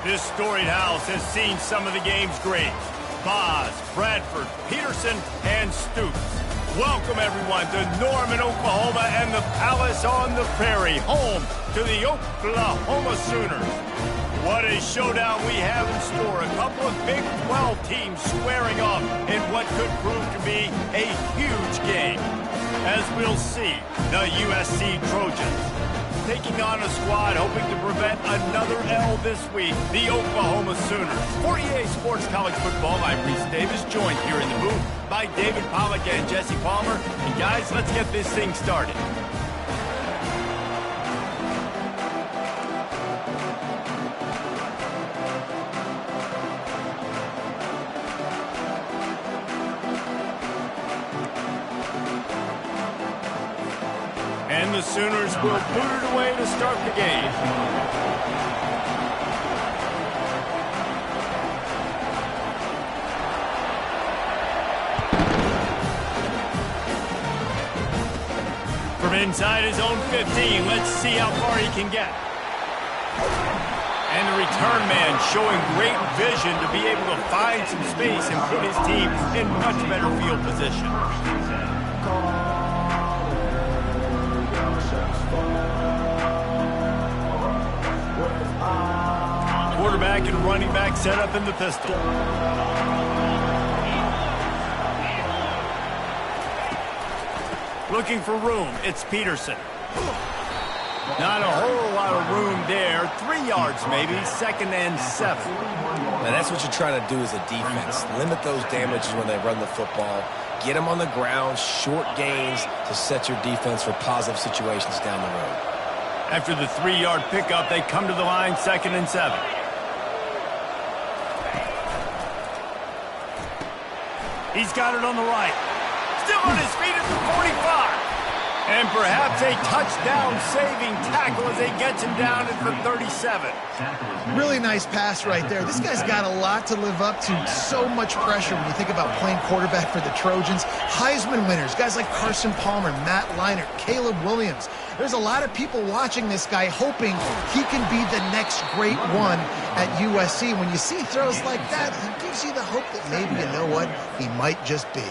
This storied house has seen some of the game's greats. Boz, Bradford, Peterson, and Stoops. Welcome, everyone, to Norman, Oklahoma, and the Palace on the Prairie, home to the Oklahoma Sooners. What a showdown we have in store. A couple of Big 12 teams squaring off in what could prove to be a huge game. As we'll see, the USC Trojans taking on a squad hoping to prevent another L this week, the Oklahoma Sooners. For EA Sports College Football, I'm Reese Davis, joined here in the booth by David Pollack and Jesse Palmer. And guys, let's get this thing started. And the Sooners will boot it away to start the game. From inside his own 15, let's see how far he can get. And the return man showing great vision to be able to find some space and put his team in much better field position. Quarterback and running back set up in the pistol. Looking for room, it's Peterson. Not a whole lot of room there. 3 yards maybe, 2nd and 7. Now that's what you're trying to do as a defense. Limit those damages when they run the football. Get them on the ground, short gains to set your defense for positive situations down the road. After the 3-yard pickup, they come to the line, 2nd and 7. He's got it on the right. Still on his feet at the 45. And perhaps a touchdown-saving tackle as he gets him down at the 37. Really nice pass right there. This guy's got a lot to live up to. So much pressure when you think about playing quarterback for the Trojans. Heisman winners, guys like Carson Palmer, Matt Leinart, Caleb Williams. There's a lot of people watching this guy hoping he can be the next great one at USC. When you see throws like that, it gives you the hope that maybe, you know what, he might just be.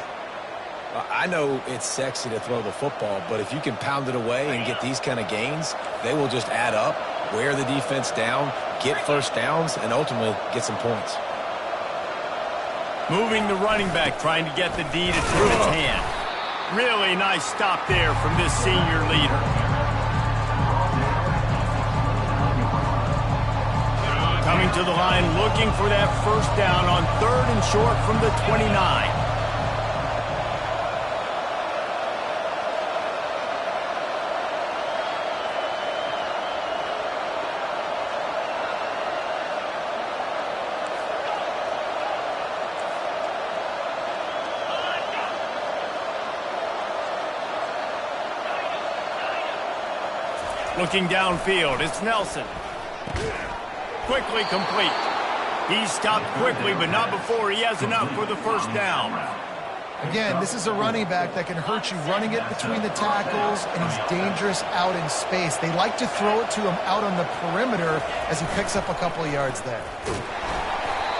I know it's sexy to throw the football, but if you can pound it away and get these kind of gains, they will just add up, wear the defense down, get first downs, and ultimately get some points. Moving the running back, trying to get the D to through its hand. Really nice stop there from this senior leader. Coming to the line, looking for that first down on 3rd and short from the 29. Looking downfield, it's Nelson. Quickly complete. He stopped quickly, but not before he has enough for the first down. Again, this is a running back that can hurt you running it between the tackles, and he's dangerous out in space. They like to throw it to him out on the perimeter as he picks up a couple of yards there.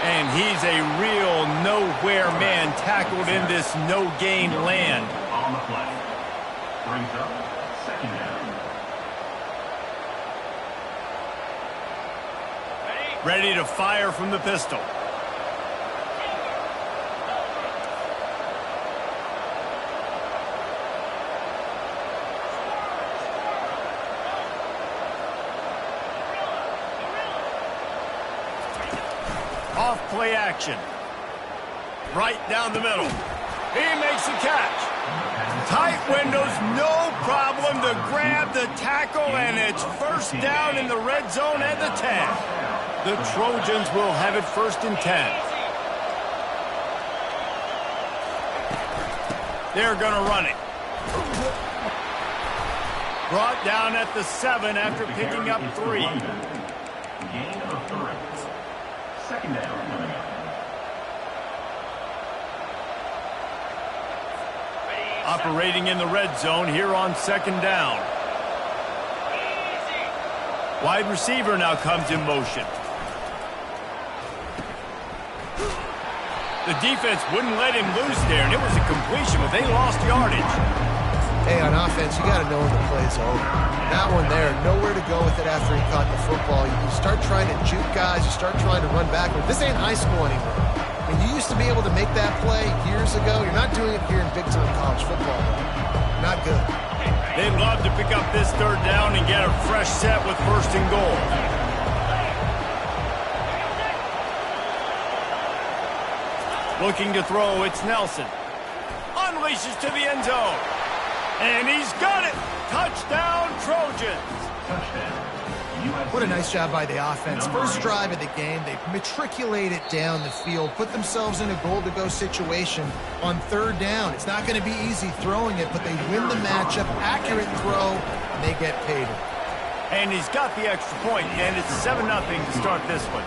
And he's a real nowhere man tackled in this no-gain land. On the play. Brings up 2nd down. Ready to fire from the pistol. Off play action. Right down the middle. He makes the catch. Tight windows, no problem to grab the tackle, and it's first down in the red zone at the 10. The Trojans will have it 1st and 10. They're going to run it. Brought down at the 7 after picking up 3. Gain of 3. 2nd down coming up. Operating in the red zone here on 2nd down. Wide receiver now comes in motion. The defense wouldn't let him loose there, and it was a completion, but they lost yardage. Hey, on offense, you got to know when the play's over. That one there, nowhere to go with it after he caught the football. You start trying to juke guys, you start trying to run backward. This ain't high school anymore. I mean, you used to be able to make that play years ago. You're not doing it here in big-time college football. Not good. They'd love to pick up this third down and get a fresh set with first and goal. Looking to throw, it's Nelson. Unleashes to the end zone. And he's got it! Touchdown, Trojans! What a nice job by the offense. First drive of the game, they matriculate it down the field, put themselves in a goal-to-go situation on third down. It's not going to be easy throwing it, but they win the matchup, accurate throw, and they get paid. And he's got the extra point, and it's 7-0 to start this one.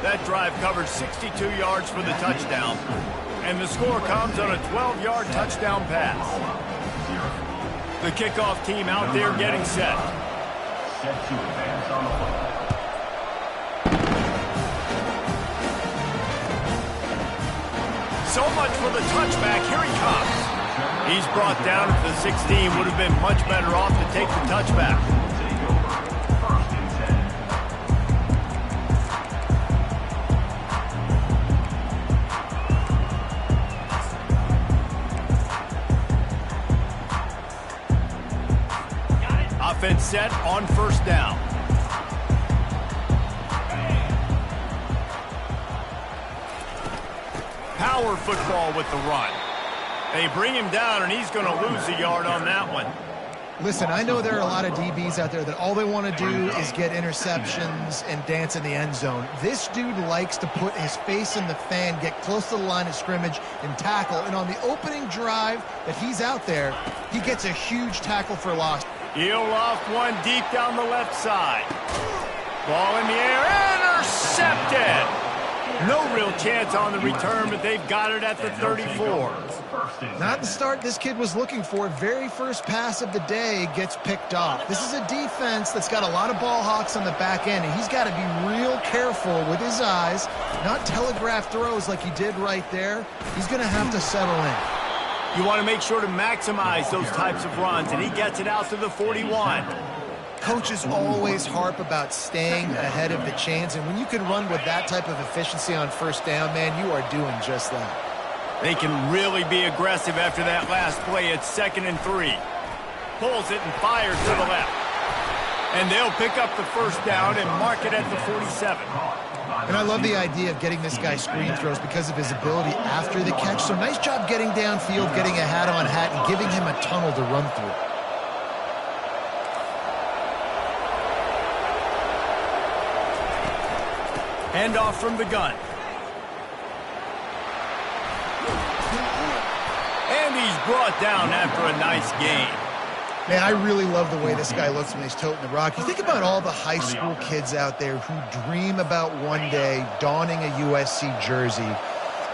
That drive covered 62 yards for the touchdown, and the score comes on a 12-yard touchdown pass. The kickoff team out there getting set. Set to advance on the football. So much for the touchback. Here he comes. He's brought down at the 16. Would have been much better off to take the touchback. Take over. First and 10. Offense set on first down. Power football with the run. They bring him down, and he's going to lose a yard on that one. Listen, I know there are a lot of DBs out there that all they want to do is get interceptions and dance in the end zone. This dude likes to put his face in the fan, get close to the line of scrimmage, and tackle. And on the opening drive that he's out there, he gets a huge tackle for loss. He'll loft one deep down the left side. Ball in the air, intercepted! No real chance on the return, but they've got it at the 34. Not the start this kid was looking for. Very first pass of the day gets picked off. This is a defense that's got a lot of ball hawks on the back end, and he's got to be real careful with his eyes, not telegraph throws like he did right there. He's going to have to settle in. You want to make sure to maximize those types of runs, and he gets it out to the 41. Coaches always harp about staying ahead of the chains, and when you can run with that type of efficiency on first down, man, you are doing just that. They can really be aggressive after that last play. It's 2nd and 3. Pulls it and fires to the left. And they'll pick up the first down and mark it at the 47. And I love the idea of getting this guy screen throws because of his ability after the catch. So nice job getting downfield, getting a hat-on-hat, and giving him a tunnel to run through. Handoff from the gun. And he's brought down after a nice game. Man, I really love the way this guy looks when he's toting the rock. You think about all the high school kids out there who dream about one day donning a USC jersey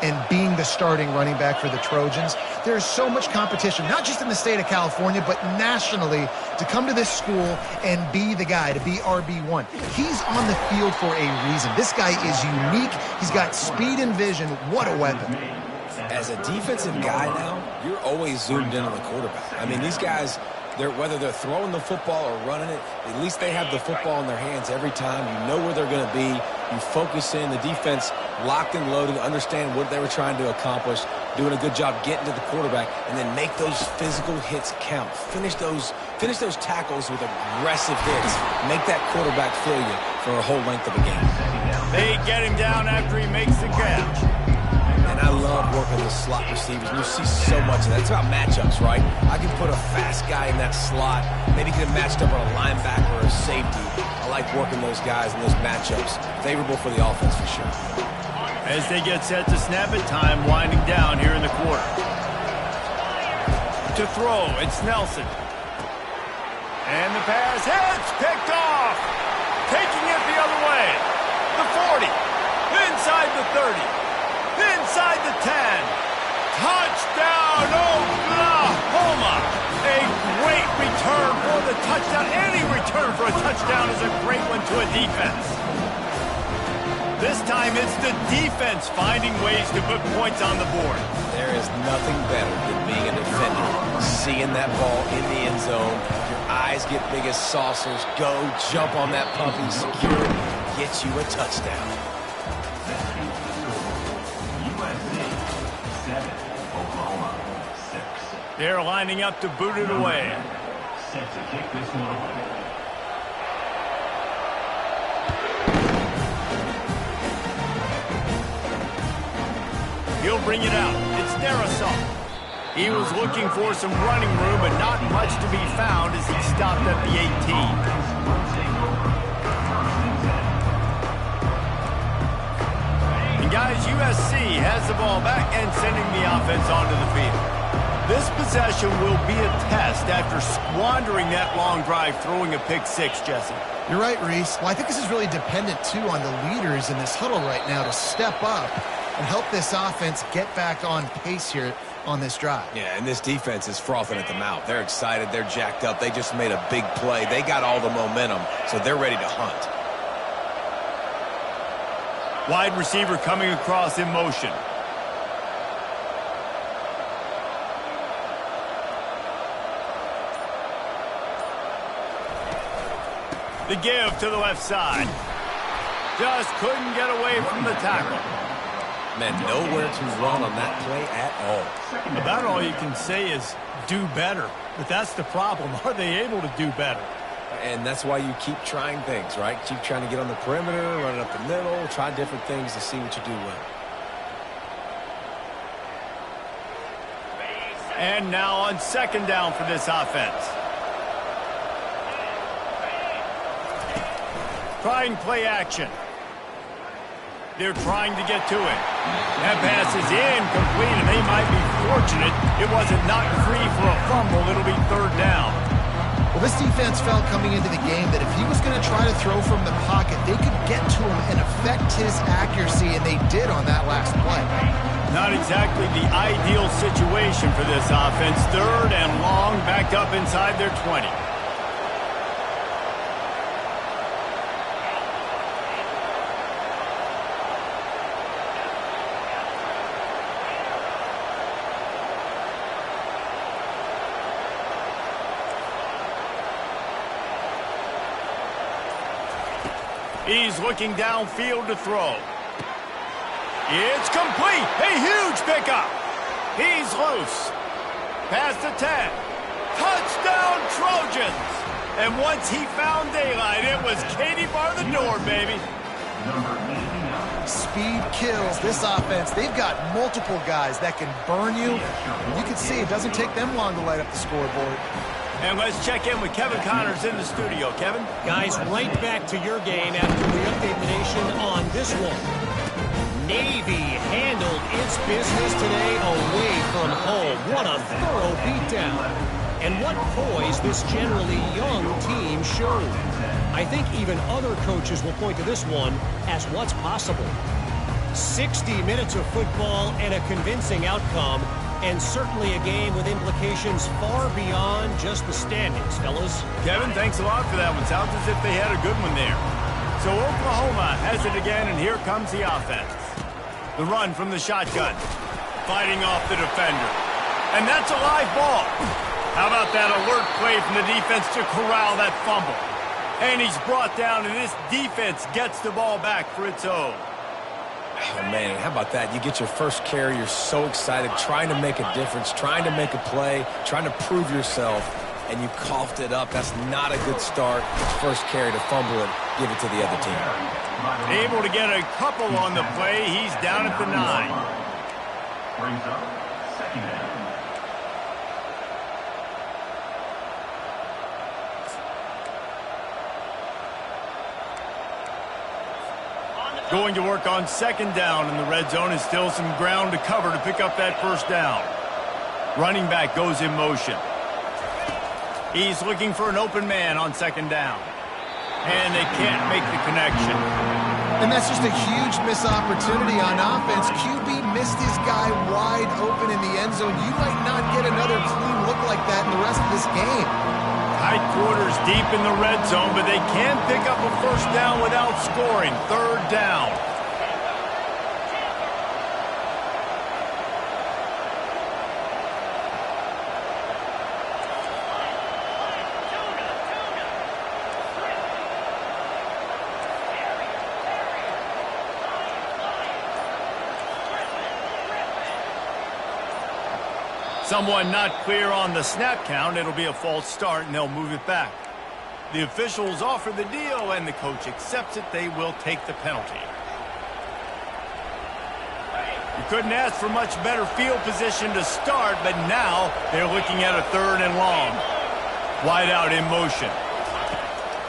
and being the starting running back for the Trojans. There's so much competition, not just in the state of California, but nationally, to come to this school and be the guy, to be RB1. He's on the field for a reason. This guy is unique. He's got speed and vision. What a weapon. As a defensive guy now, you're always zoomed in on the quarterback. I mean, these guys, whether they're throwing the football or running it, at least they have the football in their hands every time. You know where they're going to be. You focus in. The defense locked and loaded, understand what they were trying to accomplish, doing a good job getting to the quarterback, and then make those physical hits count. Finish those tackles with aggressive hits. Make that quarterback feel you for a whole length of a game. They get him down after he makes the catch. And I love working the slot receivers. You see so much of that. It's about matchups, right? I can put a fast guy in that slot, maybe get him matched up on a linebacker or a safety. I like working those guys in those matchups. Favorable for the offense for sure. As they get set to snap it, time winding down here in the quarter. To throw, it's Nelson. And the pass hits, picked off. Taking it the other way. The 40, inside the 30. Inside the 10. Touchdown, Oklahoma. A great return for the touchdown. Any return for a touchdown is a great one to a defense. This time it's the defense finding ways to put points on the board. There is nothing better than being a defender. Seeing that ball in the end zone, your eyes get big as saucers, go, jump on that puppy, secure it, get you a touchdown. USC 7, Oklahoma 6. They're lining up to boot it away. Set to kick this one away. He'll bring it out. It's Darrisaw. He was looking for some running room, but not much to be found as he stopped at the 18. And guys, USC has the ball back and sending the offense onto the field. This possession will be a test after squandering that long drive, throwing a pick six, Jesse. You're right, Reese. Well, I think this is really dependent, too, on the leaders in this huddle right now to step up and help this offense get back on pace here on this drive. Yeah, and this defense is frothing at the mouth. They're excited. They're jacked up. They just made a big play. They got all the momentum, so they're ready to hunt. Wide receiver coming across in motion. The give to the left side. Just couldn't get away from the tackle. Man, nowhere to run on that play at all. About all you can say is do better. But that's the problem. Are they able to do better? And that's why you keep trying things, right? Keep trying to get on the perimeter, run it up the middle, try different things to see what you do well. And now on second down for this offense. Trying play action. They're trying to get to it. That pass is incomplete, and they might be fortunate it wasn't knocked free for a fumble. It'll be third down. Well, this defense felt coming into the game that if he was going to try to throw from the pocket, they could get to him and affect his accuracy, and they did on that last play. Not exactly the ideal situation for this offense. Third and long, backed up inside their 20. He's looking downfield to throw. It's complete. A huge pickup. He's loose. Past the 10. Touchdown Trojans. And once he found daylight, it was Katie bar the door, baby. Speed kills this offense. They've got multiple guys that can burn you. You can see it doesn't take them long to light up the scoreboard. And let's check in with Kevin Connors in the studio. Kevin? Guys, right back to your game after we update the nation on this one. Navy handled its business today away from home. What a thorough beatdown. And what poise this generally young team showed. I think even other coaches will point to this one as what's possible. 60 minutes of football and a convincing outcome. And certainly a game with implications far beyond just the standings, fellas. Kevin, thanks a lot for that one. Sounds as if they had a good one there. So Oklahoma has it again, and here comes the offense. The run from the shotgun. Fighting off the defender. And that's a live ball. How about that alert play from the defense to corral that fumble? And he's brought down, and this defense gets the ball back for its own. Oh, man, how about that? You get your first carry, you're so excited, trying to make a difference, trying to make a play, trying to prove yourself, and you coughed it up. That's not a good start. First carry to fumble it, give it to the other team. Able to get a couple on the play. He's down at the 9. Brings up second down. Going to work on second down in the red zone, and still some ground to cover to pick up that first down. Running back goes in motion. He's looking for an open man on second down. And they can't make the connection. And that's just a huge missed opportunity on offense. QB missed his guy wide open in the end zone. You might not get another clean look like that in the rest of this game. Tight quarters deep in the red zone, but they can pick up a first down without scoring. Third down. Someone not clear on the snap count. It'll be a false start, and they'll move it back. The officials offer the deal, and the coach accepts it. They will take the penalty. You couldn't ask for much better field position to start, but now they're looking at a 3rd and long. Wide out in motion.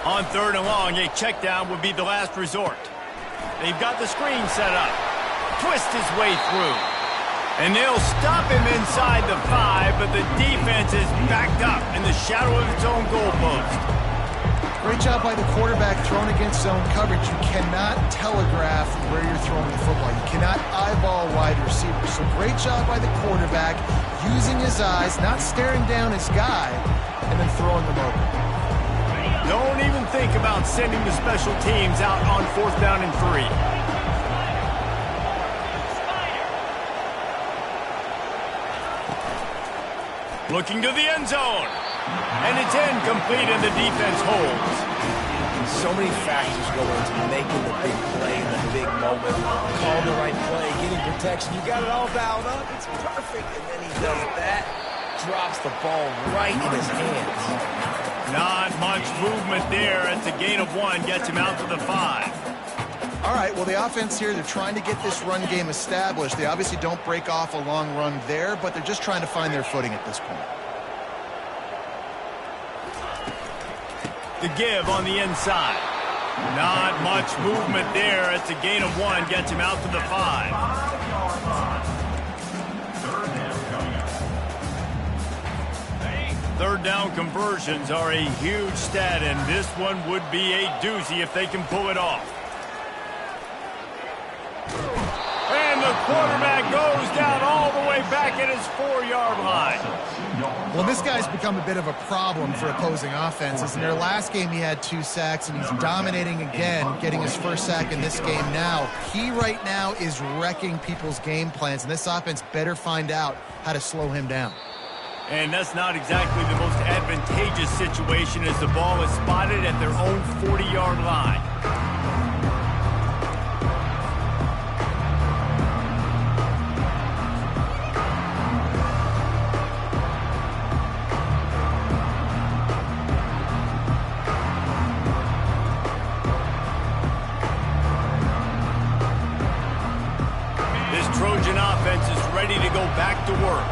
On 3rd and long, a check down would be the last resort. They've got the screen set up. Twist his way through. And they'll stop him inside the 5, but the defense is backed up in the shadow of its own goalpost. Great job by the quarterback throwing against zone coverage. You cannot telegraph where you're throwing the football. You cannot eyeball wide receivers. So great job by the quarterback using his eyes, not staring down his guy, and then throwing them over. Don't even think about sending the special teams out on 4th down and 3. Looking to the end zone. And it's incomplete, and the defense holds. So many factors go into making the big play in the big moment. Calling the right play, getting protection. You got it all dialed up. It's perfect. And then he does that. Drops the ball right in his hands. Not much movement there. It's a gain of 1. Gets him out to the 5. All right, well, the offense here, they're trying to get this run game established. They obviously don't break off a long run there, but they're just trying to find their footing at this point. The give on the inside. Not much movement there. It's a gain of 1. Gets him out to the 5. Third down conversions are a huge stat, and this one would be a doozy if they can pull it off. And the quarterback goes down all the way back at his 4-yard line. Well, this guy's become a bit of a problem for opposing offenses. In their last game, he had 2 sacks, and he's dominating again, getting his first sack in this game now. He right now is wrecking people's game plans, and this offense better find out how to slow him down. And that's not exactly the most advantageous situation as the ball is spotted at their own 40-yard line. Trojan offense is ready to go back to work.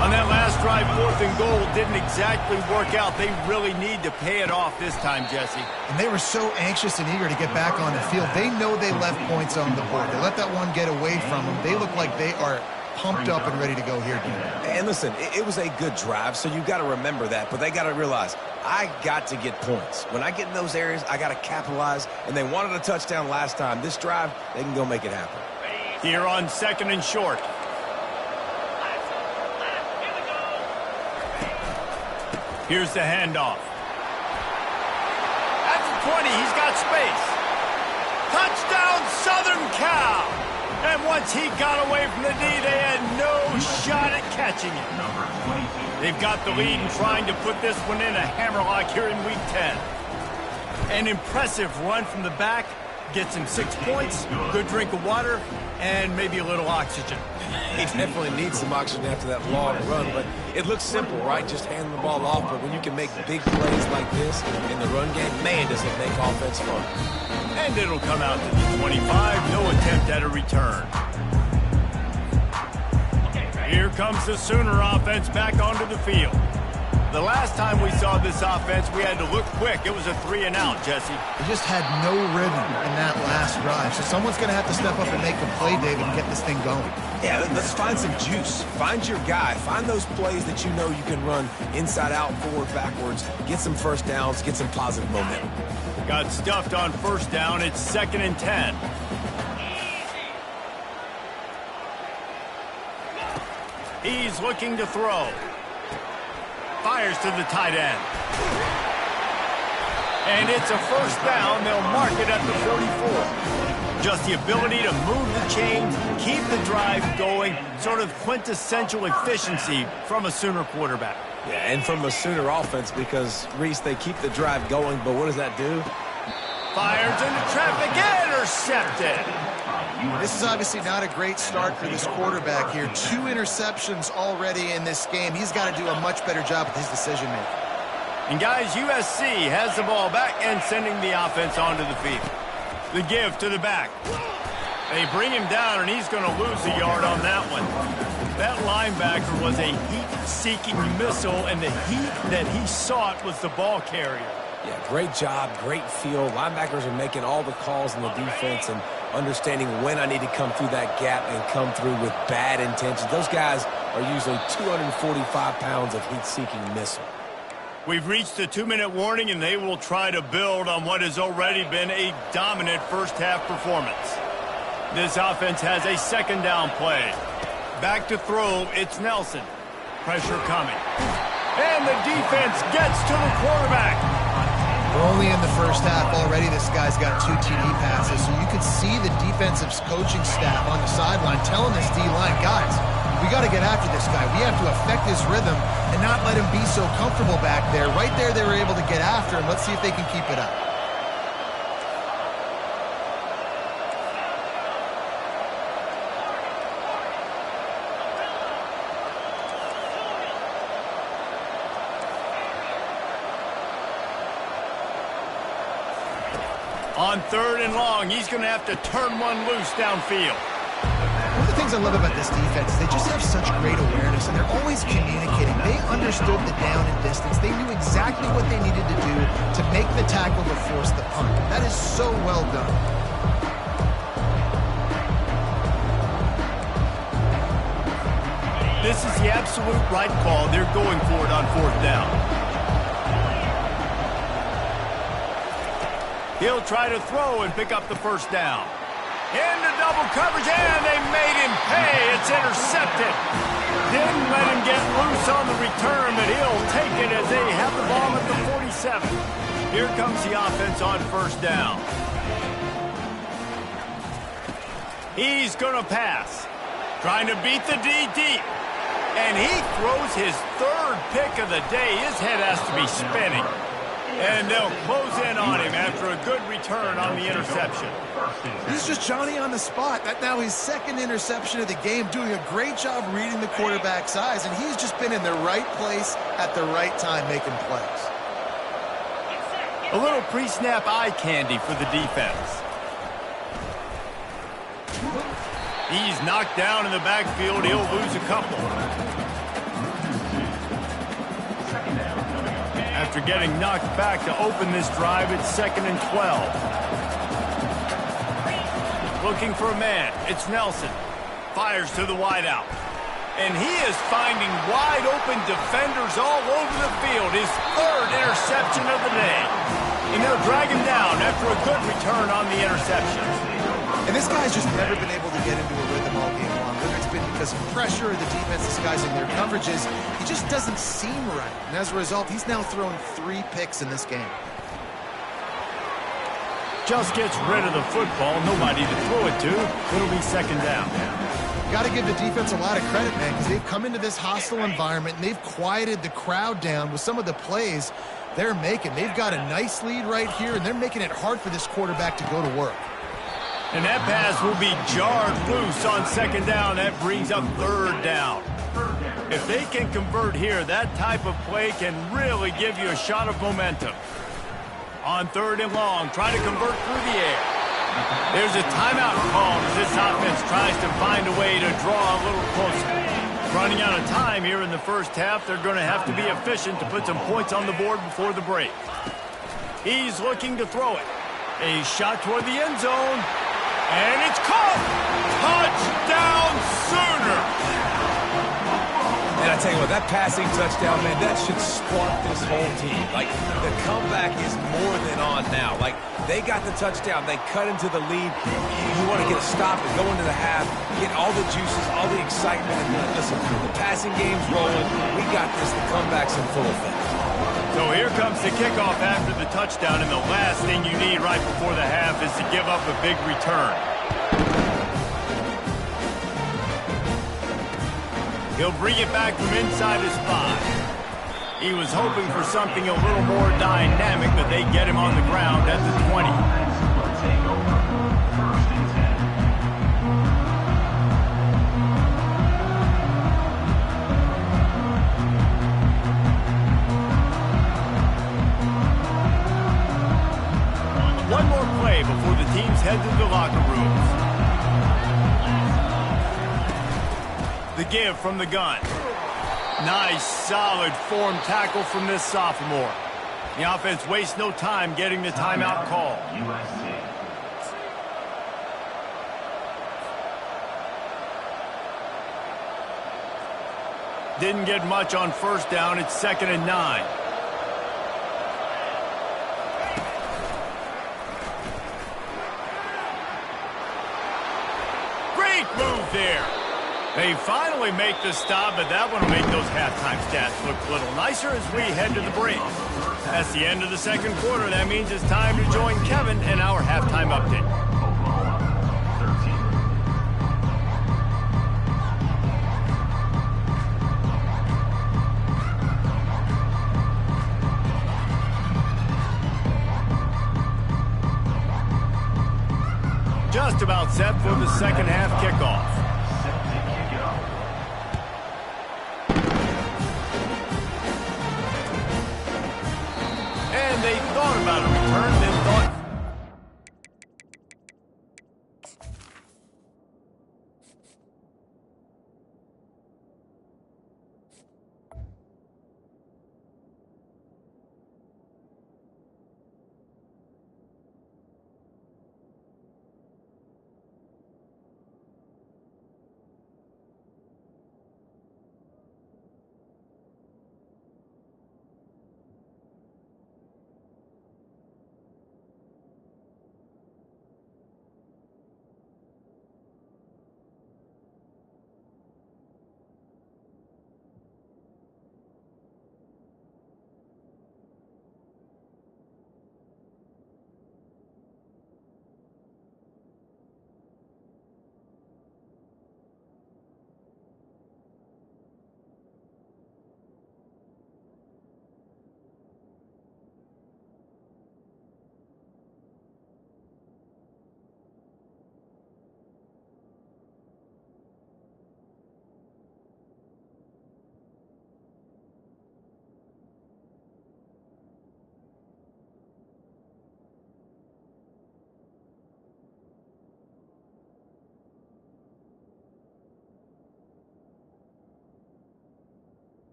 On that last drive, 4th and goal didn't exactly work out. They really need to pay it off this time, Jesse. And they were so anxious and eager to get back on the field. They know they left points on the board. They let that one get away from them. They look like they are pumped up and ready to go here, dude. And listen, it was a good drive, so you got to remember that. But they got to realize, I got to get points. When I get in those areas, I got to capitalize. And they wanted a touchdown last time. This drive, they can go make it happen. Here on 2nd and short. Here's the handoff. At the 20, he's got space. Touchdown, Southern Cal! And once he got away from the D, they had no shot at catching it. They've got the lead and trying to put this one in a hammerlock here in Week 10. An impressive run from the back. Gets him 6 points, good drink of water, and maybe a little oxygen. He definitely needs some oxygen after that long run, but it looks simple, right? Just handing the ball off, but when you can make big plays like this in the run game, man, does it make offense fun. And it'll come out to the 25, no attempt at a return. Here comes the Sooner offense back onto the field. The last time we saw this offense, we had to look quick. It was a 3-and-out, Jesse. They just had no rhythm in that last drive. So someone's going to have to step up and make a play, David, and get this thing going. Yeah, let's find some juice. Find your guy. Find those plays that you know you can run inside out, forward, backwards. Get some first downs. Get some positive momentum. Got stuffed on 1st down. It's 2nd and 10. He's looking to throw. Fires to the tight end. And it's a 1st down. They'll mark it at the 44. Just the ability to move the chains, keep the drive going, sort of quintessential efficiency from a Sooner quarterback. Yeah, and from a Sooner offense because, Reese, they keep the drive going, but what does that do? Fires into traffic, intercepted. This is obviously not a great start for this quarterback here. 2 interceptions already in this game. He's got to do a much better job with his decision-making. And guys, USC has the ball back and sending the offense onto the field. The give to the back. They bring him down, and he's going to lose a yard on that one. That linebacker was a heat-seeking missile, and the heat that he sought was the ball carrier. Yeah, great job, great feel. Linebackers are making all the calls in the defense and understanding when I need to come through that gap and come through with bad intentions. Those guys are usually 245 pounds of heat-seeking missile. We've reached the 2-minute warning, and they will try to build on what has already been a dominant first-half performance. This offense has a second down play. Back to throw, it's Nelson. Pressure coming. And the defense gets to the quarterback. We're only in the first half already. This guy's got 2 TD passes, so you could see the defensive coaching staff on the sideline telling this D-line, guys, we got to get after this guy. We have to affect his rhythm and not let him be so comfortable back there. Right there, they were able to get after him. Let's see if they can keep it up. On 3rd and long, he's going to have to turn one loose downfield. One of the things I love about this defense is they just have such great awareness, and they're always communicating. They understood the down and distance. They knew exactly what they needed to do to make the tackle to force the punt. That is so well done. This is the absolute right call. They're going for it on 4th down. He'll try to throw and pick up the first down. Into double coverage, and they made him pay. It's intercepted. Didn't let him get loose on the return, but he'll take it as they have the ball at the 47. Here comes the offense on 1st down. He's going to pass. Trying to beat the D deep. And he throws his 3rd pick of the day. His head has to be spinning. And they'll close in on him after a good return on the interception. He's just Johnny on the spot. That now his 2nd interception of the game, doing a great job reading the quarterback's eyes, and he's just been in the right place at the right time making plays. A little pre-snap eye candy for the defense. He's knocked down in the backfield. He'll lose a couple. After getting knocked back to open this drive, it's 2nd and 12. Looking for a man. It's Nelson. Fires to the wideout. And he is finding wide open defenders all over the field. His 3rd interception of the day. And they'll drag him down after a good return on the interception. And this guy's just never been able to get into a rhythm all game long. Whether it's been because of pressure or the defense disguising their coverages, he just doesn't seem right. And as a result, he's now thrown 3 picks in this game. Just gets rid of the football. Nobody to throw it to. It'll be 2nd down. Got to give the defense a lot of credit, man, because they've come into this hostile environment and they've quieted the crowd down with some of the plays they're making. They've got a nice lead right here, and they're making it hard for this quarterback to go to work. And that pass will be jarred loose on 2nd down. That brings up 3rd down. If they can convert here, that type of play can really give you a shot of momentum. On 3rd and long, try to convert through the air. There's a timeout called as this offense tries to find a way to draw a little closer. Running out of time here in the first half, they're going to have to be efficient to put some points on the board before the break. He's looking to throw it. A shot toward the end zone. And it's caught! Touchdown Sooners! And I tell you what, that passing touchdown, man, that should spark this whole team. Like, the comeback is more than on now. Like, they got the touchdown. They cut into the lead. You want to get a stop and go into the half, get all the juices, all the excitement. And listen, the passing game's rolling. We got this. The comeback's in full effect. So here comes the kickoff after the touchdown, and the last thing you need right before the half is to give up a big return. He'll bring it back from inside his 5. He was hoping for something a little more dynamic, but they get him on the ground at the 20. teams head to the locker rooms. The give from the gun. Nice, solid form tackle from this sophomore. The offense wastes no time getting the timeout call. USC. Didn't get much on first down. It's 2nd and 9. Great move there. They finally make the stop, but that one will make those halftime stats look a little nicer as we head to the break. That's the end of the second quarter. That means it's time to join Kevin in our halftime update. Oklahoma 13. Just about set for the second half kickoff. Set to kick it off. And they thought about a return, then thought...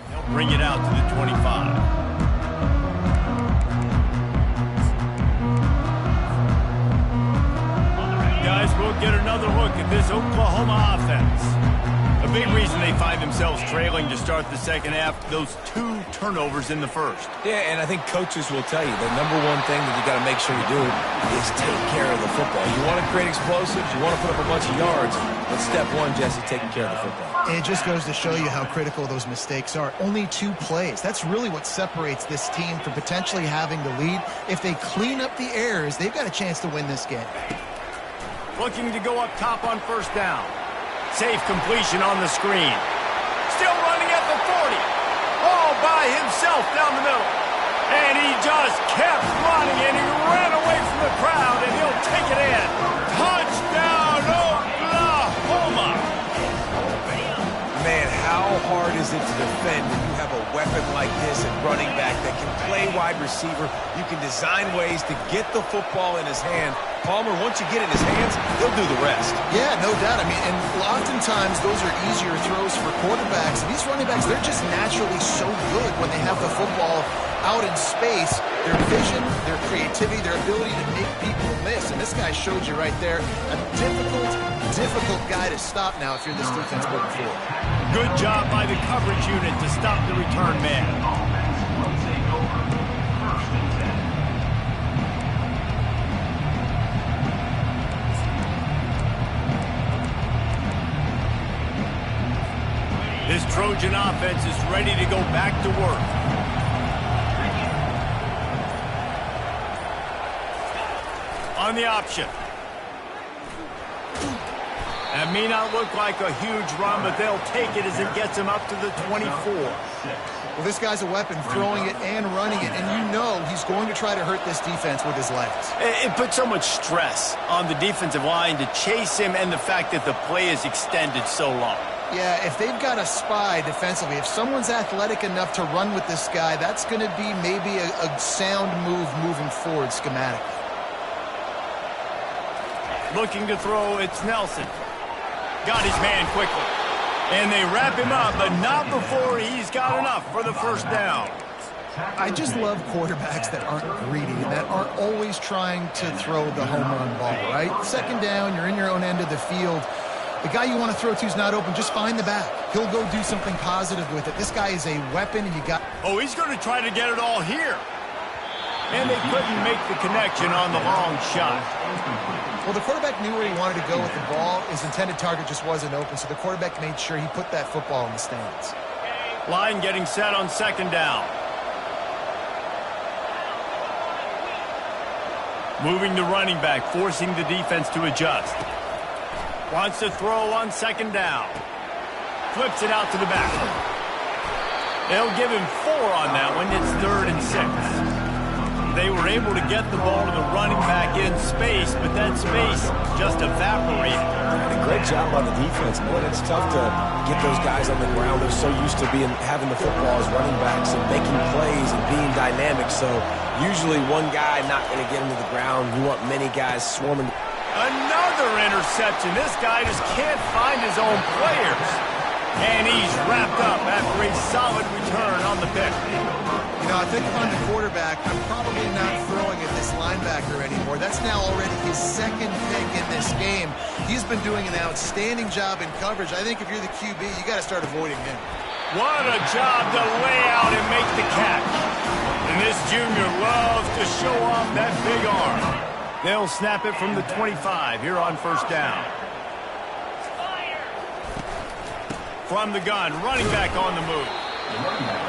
They'll bring it out to the 25. Guys, we'll get another look at this Oklahoma offense. A big reason they find themselves trailing to start the second half, those 2 turnovers in the first. Yeah, and I think coaches will tell you the number one thing that you got to make sure you do is take care of the football. You want to create explosives, you want to put up a bunch of yards, but step one, Jesse, taking care of the football. It just goes to show you how critical those mistakes are. Only 2 plays. That's really what separates this team from potentially having the lead. If they clean up the errors, they've got a chance to win this game. Looking to go up top on first down. Safe completion on the screen. Still running at the 40. All by himself down the middle. And he just kept running, and he ran away from the crowd, and he'll take it in. Touchdown, Oklahoma! Man, how hard is it to defend when you have a weapon like this at running back that can play wide receiver? You can design ways to get the football in his hand. Palmer, once you get it in his hands, he'll do the rest. Yeah, no doubt. I mean, and oftentimes those are easier throws for quarterbacks. These running backs, they're just naturally so good when they have the football out in space. Their vision, their creativity, their ability to make people miss. And this guy showed you right there a difficult guy to stop now if you're this defense moving forward. Good job by the coverage unit to stop the return man. Offense will take over. 1st and 10. This Trojan offense is ready to go back to work. On the option. And It may not look like a huge run, but they'll take it as it gets him up to the 24. Well, this guy's a weapon, throwing it and running it, and you know he's going to try to hurt this defense with his legs. It puts so much stress on the defensive line to chase him, and the fact that the play is extended so long. Yeah, if they've got a spy defensively, if someone's athletic enough to run with this guy, that's going to be maybe a sound move moving forward schematically. Looking to throw, it's Nelson. Got his man quickly. And they wrap him up, but not before he's got enough for the first down. I just love quarterbacks that aren't greedy and that aren't always trying to throw the home run ball, right? Second down, you're in your own end of the field. The guy you want to throw to is not open. Just find the back. He'll go do something positive with it. This guy is a weapon, and you got... Oh, he's going to try to get it all here. And they couldn't make the connection on the long shot. Well, the quarterback knew where he wanted to go with the ball. His intended target just wasn't open, so the quarterback made sure he put that football in the stands. Line getting set on second down. Moving the running back, forcing the defense to adjust. Wants to throw on second down. Flips it out to the back. They'll give him 4 on that one. It's 3rd and 6. They were able to get the ball to the running back in space, but that space just evaporated. And a great job by the defense, man. It's tough to get those guys on the ground. They're so used to having the football as running backs and making plays and being dynamic. So usually one guy not going to get him to the ground. You want many guys swarming. Another interception. This guy just can't find his own players. And he's wrapped up after a solid return on the pick. You know, I think if I'm the quarterback, I'm probably not throwing at this linebacker anymore. That's now already his 2nd pick in this game. He's been doing an outstanding job in coverage. I think if you're the QB, you got to start avoiding him. What a job to lay out and make the catch. And this junior loves to show off that big arm. They'll snap it from the 25 here on first down. From the gun, running back on the move.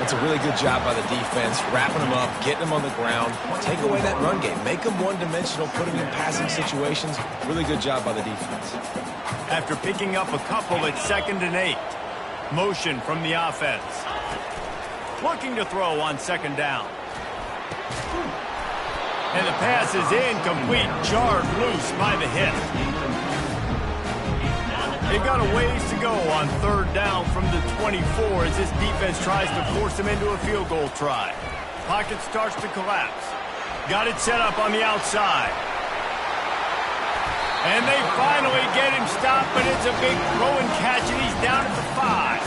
That's a really good job by the defense, wrapping them up, getting them on the ground, take away that run game, make them one-dimensional, put them in passing situations. Really good job by the defense. After picking up a couple at 2nd and 8. Motion from the offense. Looking to throw on second down. And the pass is incomplete, jarred loose by the hip. They've got a ways to go on 3rd down from the 24 as this defense tries to force them into a field goal try. Pocket starts to collapse. Got it set up on the outside. And they finally get him stopped, but it's a big throw and catch, and he's down at the 5.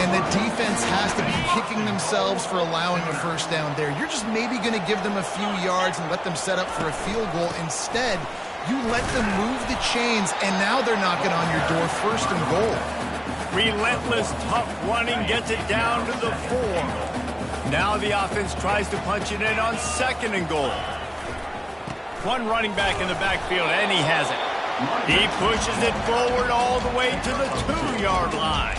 And the defense has to be kicking themselves for allowing a first down there. You're just maybe going to give them a few yards and let them set up for a field goal. Instead, you let them move the chains, and now they're knocking on your door 1st and goal. Relentless, tough running gets it down to the 4. Now the offense tries to punch it in on 2nd and goal. One running back in the backfield, and he has it. He pushes it forward all the way to the 2-yard line.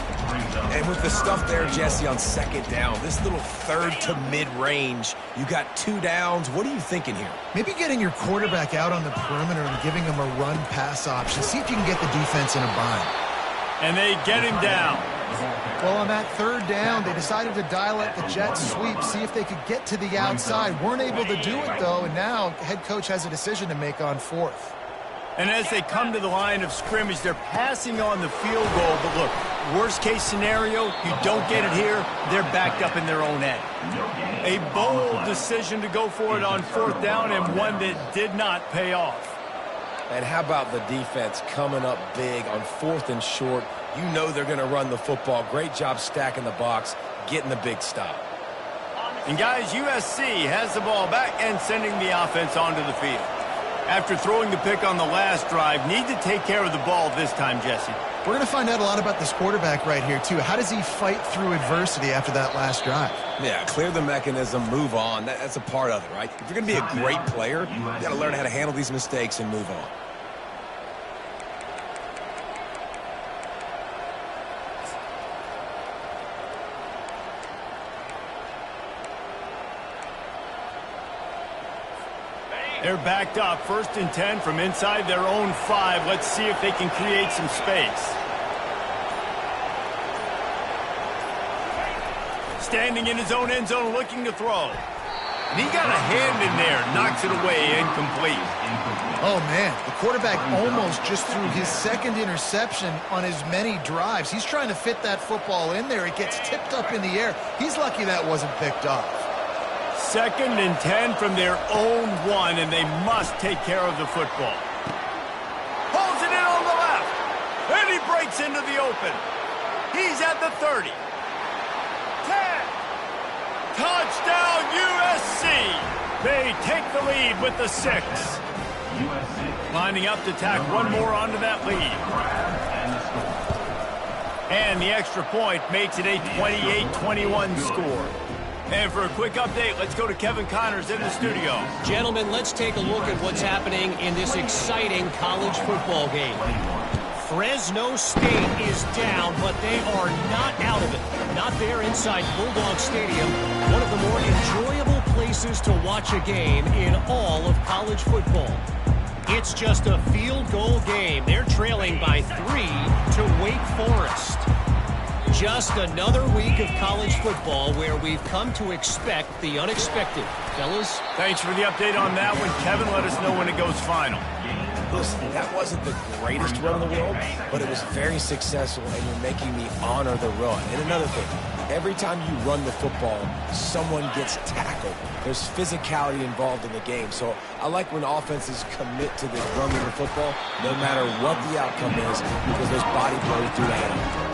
And with the stuff there, Jesse, on 2nd down, this little 3rd to mid-range, you got 2 downs. What are you thinking here? Maybe getting your quarterback out on the perimeter and giving him a run-pass option. See if you can get the defense in a bind. And they get him down. Well, on that 3rd down, they decided to dial up the jet sweep, see if they could get to the outside. Weren't able to do it, though, and now head coach has a decision to make on 4th. And as they come to the line of scrimmage, they're passing on the field goal. But look, worst case scenario, you don't get it here, they're backed up in their own end. A bold decision to go for it on 4th down, and one that did not pay off. And how about the defense coming up big on 4th and short? You know they're going to run the football. Great job stacking the box, getting the big stop. And guys, USC has the ball back and sending the offense onto the field. After throwing the pick on the last drive, need to take care of the ball this time, Jesse. We're going to find out a lot about this quarterback right here, too. How does he fight through adversity after that last drive? Yeah, clear the mechanism, move on. That's a part of it, right? If you're going to be a great player, you got to learn how to handle these mistakes and move on. They're backed up, 1st and 10 from inside their own 5. Let's see if they can create some space. Standing in his own end zone, looking to throw. And he got a hand in there, knocks it away, incomplete. Oh, man, the quarterback almost just threw his 2nd interception on as many drives. He's trying to fit that football in there. It gets tipped up in the air. He's lucky that wasn't picked off. 2nd and 10 from their own 1, and they must take care of the football. Pulls it in on the left, and he breaks into the open. He's at the 30. 10. Touchdown, USC. They take the lead with the 6. Lining up to tack one more onto that lead. And the extra point makes it a 28-21 score. And for a quick update, let's go to Kevin Connors in the studio. Gentlemen, let's take a look at what's happening in this exciting college football game. Fresno State is down, but they are not out of it. Not there inside Bulldog Stadium, one of the more enjoyable places to watch a game in all of college football. It's just a field goal game. They're trailing by 3 to Wake Forest. Just another week of college football where we've come to expect the unexpected. Fellas? Thanks for the update on that one. Kevin, let us know when it goes final. Listen, that wasn't the greatest run in the world, but it was very successful, and you're making me honor the run. And another thing, every time you run the football, someone gets tackled. There's physicality involved in the game. So I like when offenses commit to this running the football, no matter what the outcome is, because those body blows do that.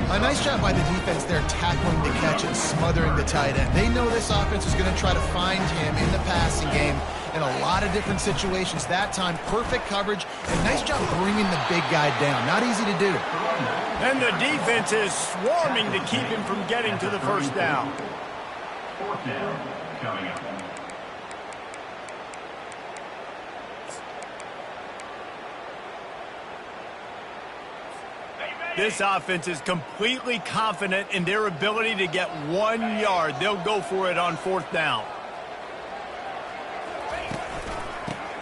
A nice job by the defense there, tackling the catch and smothering the tight end. They know this offense is going to try to find him in the passing game in a lot of different situations. That time, perfect coverage, and nice job bringing the big guy down. Not easy to do. And the defense is swarming to keep him from getting to the first down. 4th down coming up. This offense is completely confident in their ability to get 1 yard. They'll go for it on 4th down.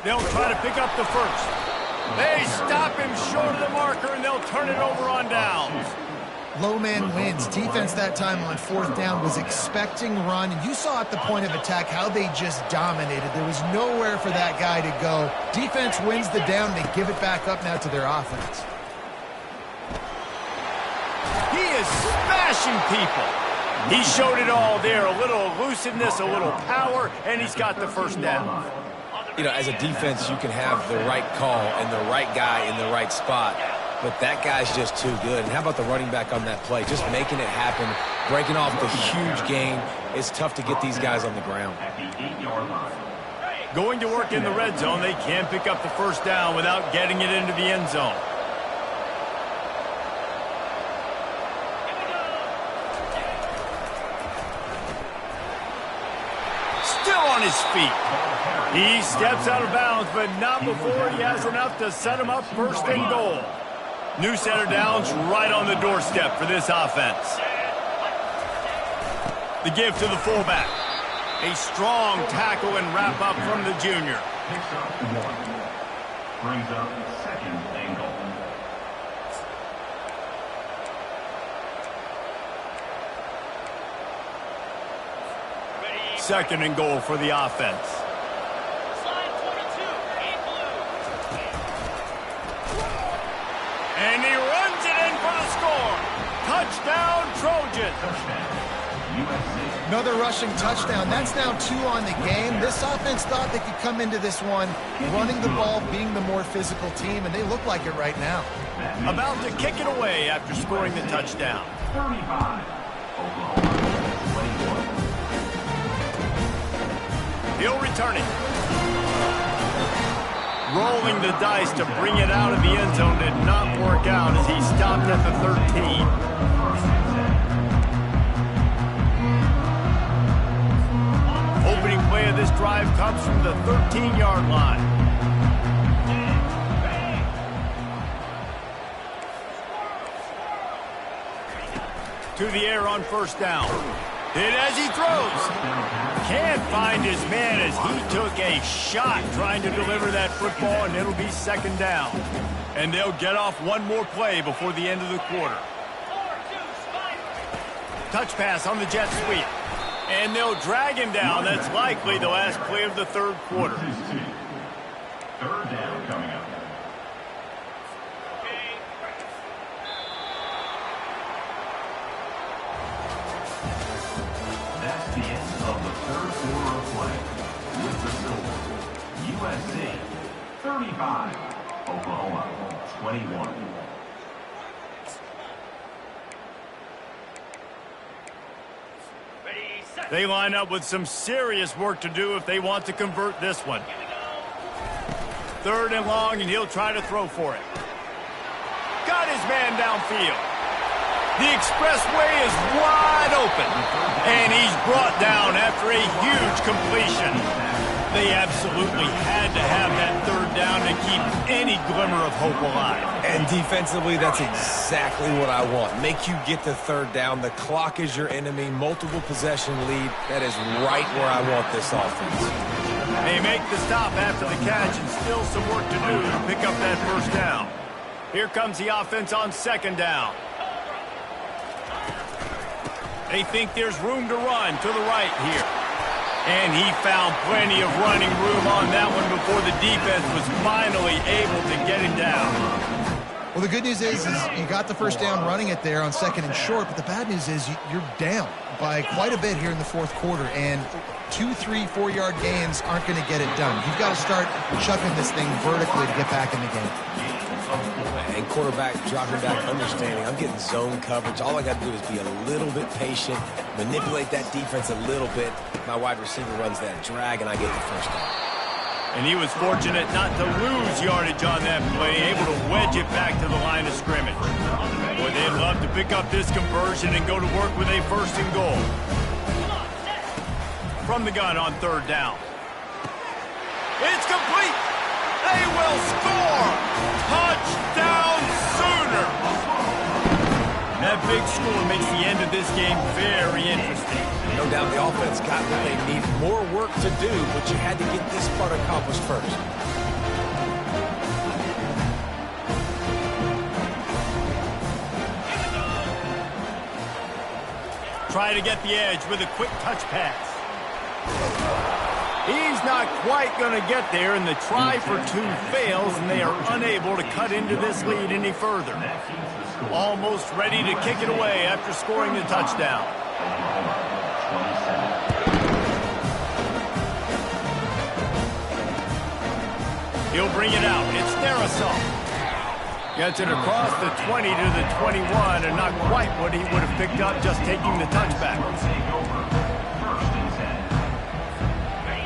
They'll try to pick up the first. They stop him short of the marker, and they'll turn it over on downs. Low man wins. Defense that time on 4th down was expecting run, and you saw at the point of attack how they just dominated. There was nowhere for that guy to go. Defense wins the down. They give it back up now to their offense. He is smashing people. He showed it all there. A little elusiveness, a little power, and he's got the first down. You know, as a defense, you can have the right call and the right guy in the right spot, but that guy's just too good. And how about the running back on that play? Just making it happen, breaking off the huge gain. It's tough to get these guys on the ground. At the 8-yard line. Going to work in the red zone, they can't pick up the first down without getting it into the end zone. On his feet. He steps out of bounds, but not before he has enough to set him up 1st and goal. New center downs right on the doorstep for this offense. The give to the fullback. A strong tackle and wrap up from the junior. Picks up 1. Brings up 2nd and goal. Second and goal for the offense. And he runs it in for the score. Touchdown, Trojans. Another rushing touchdown. That's now 2 on the game. This offense thought they could come into this one running the ball, being the more physical team, and they look like it right now. About to kick it away after scoring the touchdown. 35. Oklahoma. He'll return it. Rolling the dice to bring it out of the end zone did not work out as he stopped at the 13. Opening play of this drive comes from the 13-yard line. To the air on 1st down. Hit as he throws. Can't find his man as he took a shot trying to deliver that football, and it'll be second down. And they'll get off one more play before the end of the quarter. Touch pass on the jet sweep. And they'll drag him down. That's likely the last play of the third quarter. Third down coming up. That's the end of the third quarter of play. With the score, USC 35, Oklahoma 21. They line up with some serious work to do if they want to convert this one. Third and long, and he'll try to throw for it. Got his man downfield. The expressway is wide open, and he's brought down after a huge completion. They absolutely had to have that third down to keep any glimmer of hope alive. And defensively, that's exactly what I want. Make you get the third down. The clock is your enemy. Multiple possession lead. That is right where I want this offense. They make the stop after the catch, and still some work to do to pick up that first down. Here comes the offense on second down. They think there's room to run to the right here. And he found plenty of running room on that one before the defense was finally able to get him down. Well, the good news is you got the first down running it there on second and short, but the bad news is you're down by quite a bit here in the fourth quarter, and 2, 3, 4-yard gains aren't going to get it done. You've got to start chucking this thing vertically to get back in the game. And quarterback dropping back, understanding I'm getting zone coverage. All I got to do is be a little bit patient, manipulate that defense a little bit. My wide receiver runs that drag, and I get the first down. And he was fortunate not to lose yardage on that play, able to wedge it back to the line of scrimmage. Boy, they'd love to pick up this conversion and go to work with a first and goal. From the gun on third down. It's complete. They will score. Touchdown Sooner. That big score makes the end of this game very interesting. No doubt the offense got what they need. More work to do, but you had to get this part accomplished first. Try to get the edge with a quick touch pass. He's not quite going to get there, and the try for two fails, and they are unable to cut into this lead any further. Almost ready to kick it away after scoring the touchdown. He'll bring it out. It's Darrisaw. Gets it across the 20 to the 21, and not quite what he would have picked up just taking the touchback.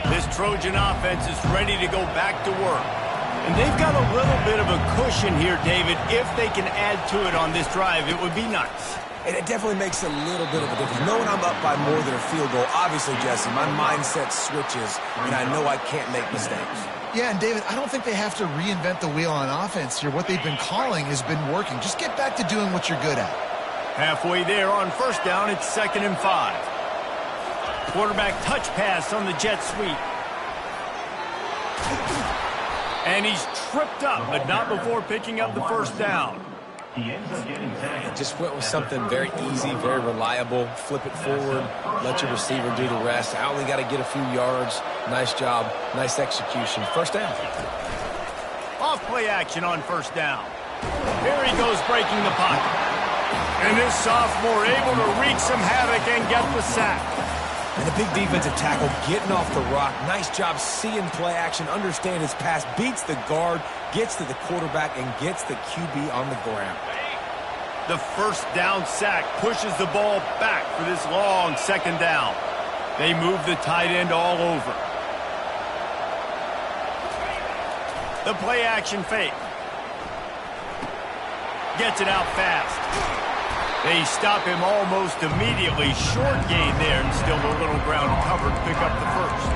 This Trojan offense is ready to go back to work. And they've got a little bit of a cushion here, David. If they can add to it on this drive, it would be nice. And it definitely makes a little bit of a difference. Knowing I'm up by more than a field goal, obviously, Jesse, my mindset switches, and I know I can't make mistakes. Yeah, and David, I don't think they have to reinvent the wheel on offense here. What they've been calling has been working. Just get back to doing what you're good at. Halfway there on first down, it's 2nd and 5. Quarterback touch pass on the jet sweep. And he's tripped up, but not before picking up the first down. He ends up getting tagged. Just went with something very easy, very reliable. Flip it forward, let your receiver do the rest. I only got to get a few yards. Nice job, nice execution. First down. Off play action on first down. Here he goes breaking the pocket. And this sophomore able to wreak some havoc and get the sack. And a big defensive tackle getting off the rock. Nice job seeing play action, understand his pass, beats the guard, gets to the quarterback, and gets the QB on the ground. The first down sack pushes the ball back for this long second down. They move the tight end all over. The play action fake. Gets it out fast. They stop him almost immediately. Short gain there, and still a little ground covered to pick up the first.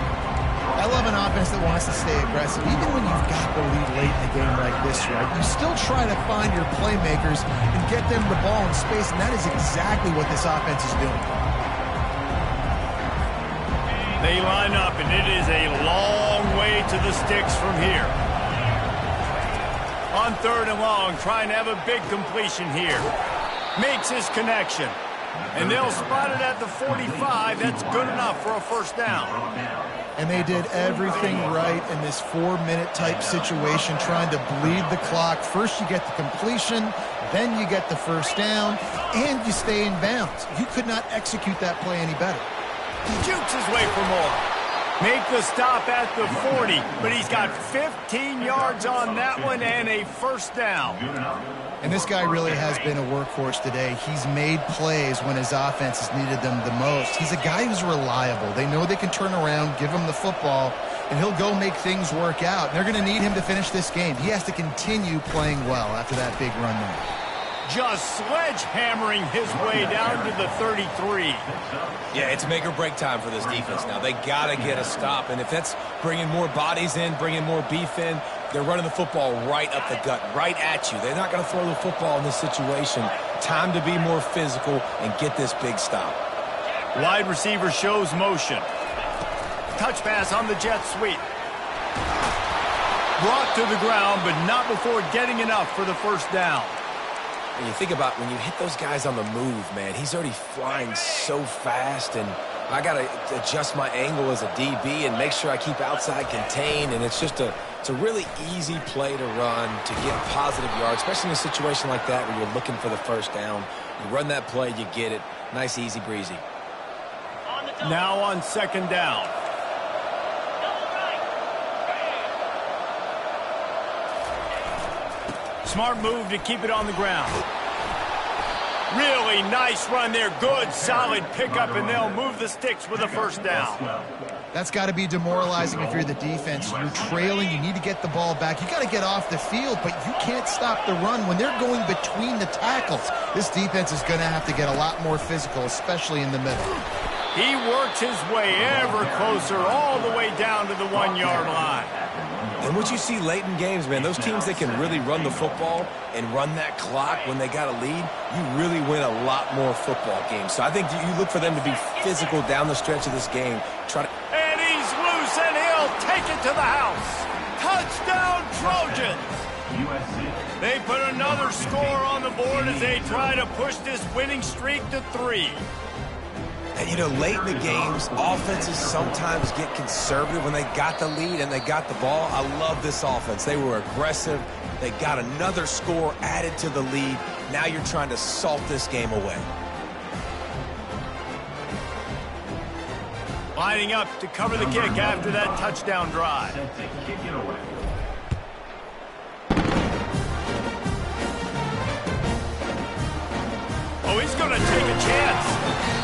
I love an offense that wants to stay aggressive. Even when you've got the lead late in a game like this, right, you still try to find your playmakers and get them the ball in space, and that is exactly what this offense is doing. They line up, and it is a long way to the sticks from here. On 3rd and long, trying to have a big completion here. Makes his connection. And they'll spot it at the 45. That's good enough for a first down. And they did everything right in this 4-minute type situation, trying to bleed the clock. First you get the completion, then you get the first down, and you stay in bounds. You could not execute that play any better. He jukes his way for more. Make the stop at the 40, but he's got 15 yards on that one and a first down. And this guy really has been a workhorse today. He's made plays when his offense has needed them the most. He's a guy who's reliable. They know they can turn around, give him the football, and he'll go make things work out. And they're going to need him to finish this game. He has to continue playing well after that big run there. Just sledgehammering his way down to the 33. Yeah, it's make or break time for this defense now. They got to get a stop, and if that's bringing more bodies in, bringing more beef in, they're running the football right up the gut, right at you. They're not going to throw the football in this situation. Time to be more physical and get this big stop. Wide receiver shows motion. Touch pass on the jet sweep. Brought to the ground, but not before getting enough for the first down. And you think about when you hit those guys on the move, man, he's already flying so fast, and I got to adjust my angle as a DB and make sure I keep outside contained, and it's a really easy play to run to get positive yards, especially in a situation like that where you're looking for the first down. You run that play, you get it. Nice, easy breezy. Now on 2nd down. Smart move to keep it on the ground. Really nice run there. Good, solid pickup, and they'll move the sticks with a first down. That's got to be demoralizing if you're the defense. You're trailing. You need to get the ball back. You got to get off the field, but you can't stop the run when they're going between the tackles. This defense is going to have to get a lot more physical, especially in the middle. He works his way ever closer all the way down to the 1-yard line. And what you see late in games, man, those teams that can really run the football and run that clock when they got a lead, you really win a lot more football games. So I think you look for them to be physical down the stretch of this game. And he's loose, and he'll take it to the house. Touchdown, Trojans! They put another score on the board as they try to push this winning streak to 3. And, you know, late in the games, offenses sometimes get conservative when they got the lead and they got the ball. I love this offense. They were aggressive. They got another score added to the lead. Now you're trying to salt this game away. Lining up to cover the kick after that touchdown drive. Oh, he's going to take a chance.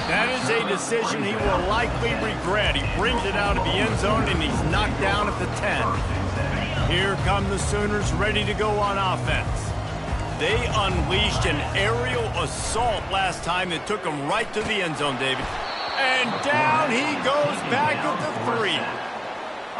That is a decision he will likely regret. He brings it out of the end zone, and he's knocked down at the 10. Here come the Sooners ready to go on offense. They unleashed an aerial assault last time that took them right to the end zone, David. And down he goes back at the 3.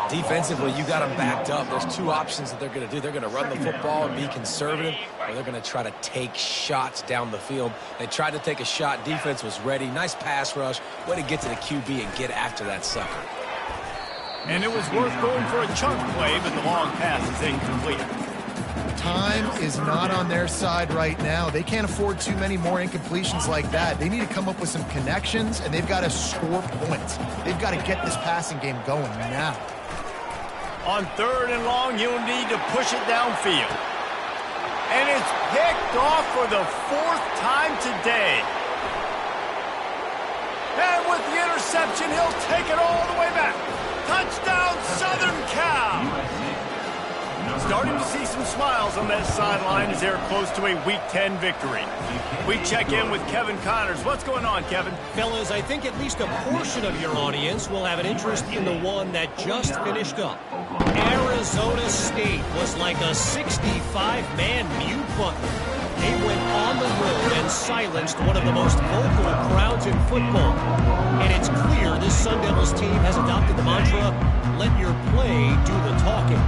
Defensively, you got them backed up. There's two options that they're going to do. They're going to run the football and be conservative, or they're going to try to take shots down the field. They tried to take a shot. Defense was ready. Nice pass rush. Way to get to the QB and get after that sucker. And it was worth going for a chunk play, but the long pass is incomplete. Time is not on their side right now. They can't afford too many more incompletions like that. They need to come up with some connections, and they've got to score points. They've got to get this passing game going now. On 3rd and long, you'll need to push it downfield. And it's picked off for the 4th time today. And with the interception, he'll take it all the way back. Touchdown, Southern Cal! Starting to see some smiles on that sideline as they're close to a Week 10 victory. We check in with Kevin Connors. What's going on, Kevin? Fellas, I think at least a portion of your audience will have an interest in the one that just finished up. Arizona State was like a 65-man mute button. They went on the road and silenced one of the most vocal crowds in football. And it's clear this Sun Devils team has adopted the mantra, let your play do the talking.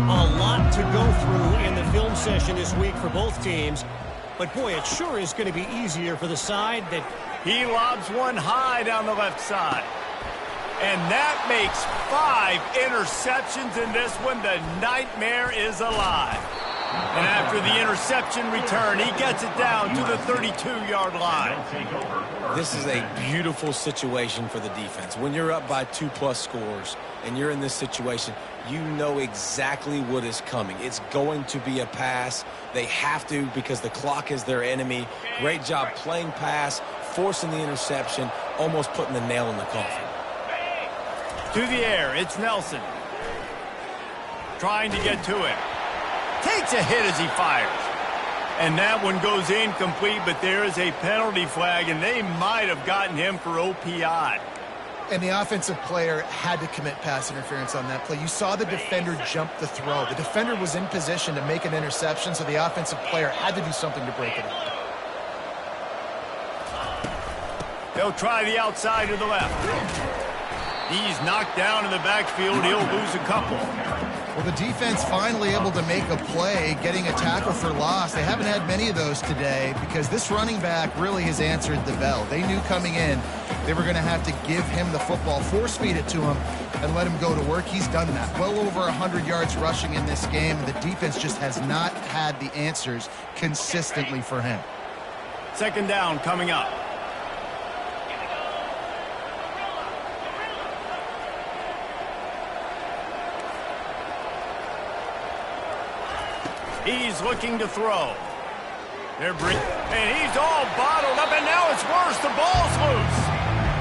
A lot to go through in the film session this week for both teams. But, boy, it sure is going to be easier for the side that... He lobs one high down the left side. And that makes 5 interceptions in this one. The nightmare is alive. And after the interception return, he gets it down to the 32-yard line. This is a beautiful situation for the defense. When you're up by 2+ scores and you're in this situation, you know exactly what is coming. It's going to be a pass. They have to because the clock is their enemy. Great job playing pass, forcing the interception, almost putting the nail in the coffin. To the air, it's Nelson. Trying to get to it. Takes a hit as he fires. And that one goes incomplete, but there is a penalty flag, and they might have gotten him for OPI. And the offensive player had to commit pass interference on that play. You saw the defender jump the throw. The defender was in position to make an interception, so the offensive player had to do something to break it up. They'll try the outside to the left. He's knocked down in the backfield. He'll lose a couple. Well, the defense finally able to make a play, getting a tackle for loss. They haven't had many of those today because this running back really has answered the bell. They knew coming in they were going to have to give him the football, force feed it to him, and let him go to work. He's done that. Well over 100 yards rushing in this game. The defense just has not had the answers consistently for him. Second down coming up. He's looking to throw. And he's all bottled up, and now it's worse. The ball's loose.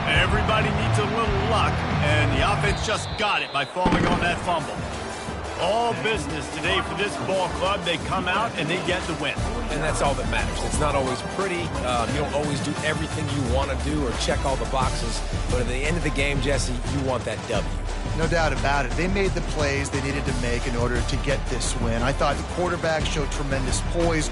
Everybody needs a little luck, and the offense just got it by falling on that fumble. All business today for this ball club. They come out, and they get the win. And that's all that matters. It's not always pretty. You don't always do everything you want to do or check all the boxes. But at the end of the game, Jesse, you want that W. No doubt about it. They made the plays they needed to make in order to get this win. I thought the quarterback showed tremendous poise.